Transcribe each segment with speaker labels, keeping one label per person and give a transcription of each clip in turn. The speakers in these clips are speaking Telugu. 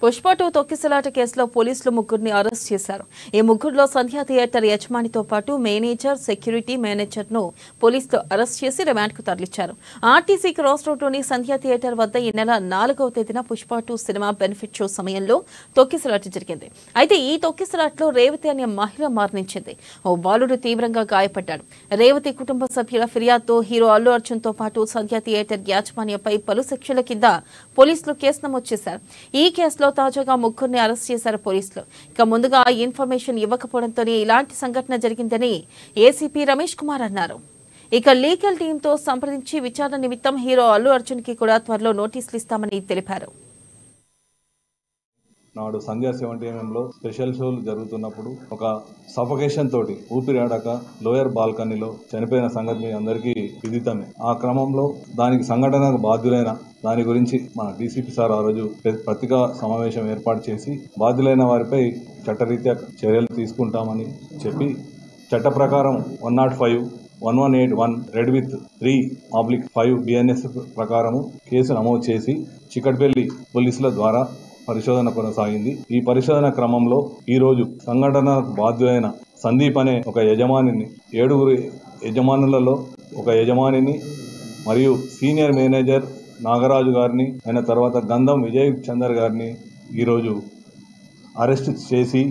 Speaker 1: పుష్ప 2 తొక్కిసలాట కేసులో పోలీసులు ముగ్గురిని అరెస్ట్ చేశారు. ఈ ముగ్గురులో సంధ్యా థియేటర్ యజమానితో పాటు మేనేజర్, సెక్యూరిటీ మేనేజర్ను పోలీసులు అరెస్ట్ చేసి రిమాండ్కు తరలించారు. ఆర్టీసీ క్రాస్ రోడ్లోని సంధ్యా థియేటర్ వద్ద ఈ నెల 4వ తేదీన పుష్ప 2 సినిమా బెనిఫిట్ షో సమయంలో తొక్కిసలాట జరిగింది. అయితే ఈ తొక్కిసలాటలో రేవతి అనే మహిళ మరణించింది. ఓ బాలుడు తీవ్రంగా గాయపడ్డాడు. రేవతి కుటుంబ సభ్యుల ఫిర్యాదుతో హీరో అల్లు అర్జున్తో పాటు సంధ్యా థియేటర్ యాజమాన్యంపై పలు సెక్షన్ల కింద పోలీసులు కేసు నమోదు చేశారు. ఈ కేసులో తాజాగా ముగ్గురిని అరెస్ట్ చేశారు పోలీసులు. ఇక ముందుగా ఇన్ఫర్మేషన్ ఇవ్వకపోవడంతోనే ఇలాంటి సంఘటన జరిగిందని ఏసీపీ రమేష్ కుమార్ అన్నారు. ఇక లీగల్ టీంతో సంప్రదించి విచారణ నిమిత్తం హీరో అల్లు అర్జున్ కి కూడా త్వరలో నోటీసులు ఇస్తామని తెలిపారు.
Speaker 2: నాడు సంధ్యా 70mm స్పెషల్ షోలు జరుగుతున్నప్పుడు ఒక సఫకేషన్ తోటి ఊపిరాడక లోయర్ బాల్కనీలో చనిపోయిన సంగతి మీ అందరికీ విదితమే. ఆ క్రమంలో దానికి సంఘటనకు బాధ్యులైన దాని గురించి మన డీసీపీ సార్ ఆ రోజు పత్రికా సమావేశం ఏర్పాటు చేసి బాధ్యులైన వారిపై చట్టరీత్యా చర్యలు తీసుకుంటామని చెప్పి చట్ట ప్రకారం 105, 1181 రెడ్ విత్ 3/5 BNS ప్రకారము కేసు నమోదు చేసి చికట్పల్లి పోలీసుల ద్వారా పరిశోధన కొనసాగింది. ఈ పరిశోధన క్రమంలో ఈరోజు సంఘటనకు బాధ్యులైన సందీప్ అనే ఒక యజమానిని, 7 యజమానులలో ఒక యజమానిని మరియు సీనియర్ మేనేజర్ నాగరాజు గారిని, అయిన తర్వాత గంధం విజయ్ చందర్ గారిని ఈరోజు అరెస్ట్ చేసి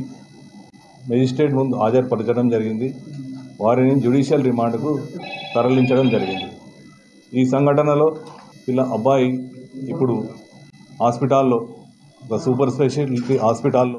Speaker 2: మెజిస్ట్రేట్ ముందు హాజరుపరచడం జరిగింది. వారిని జ్యుడిషియల్ రిమాండ్కు తరలించడం జరిగింది. ఈ సంఘటనలో అబ్బాయి ఇప్పుడు హాస్పిటల్లో, ఒక సూపర్ స్పెషాలిటీ హాస్పిటల్లో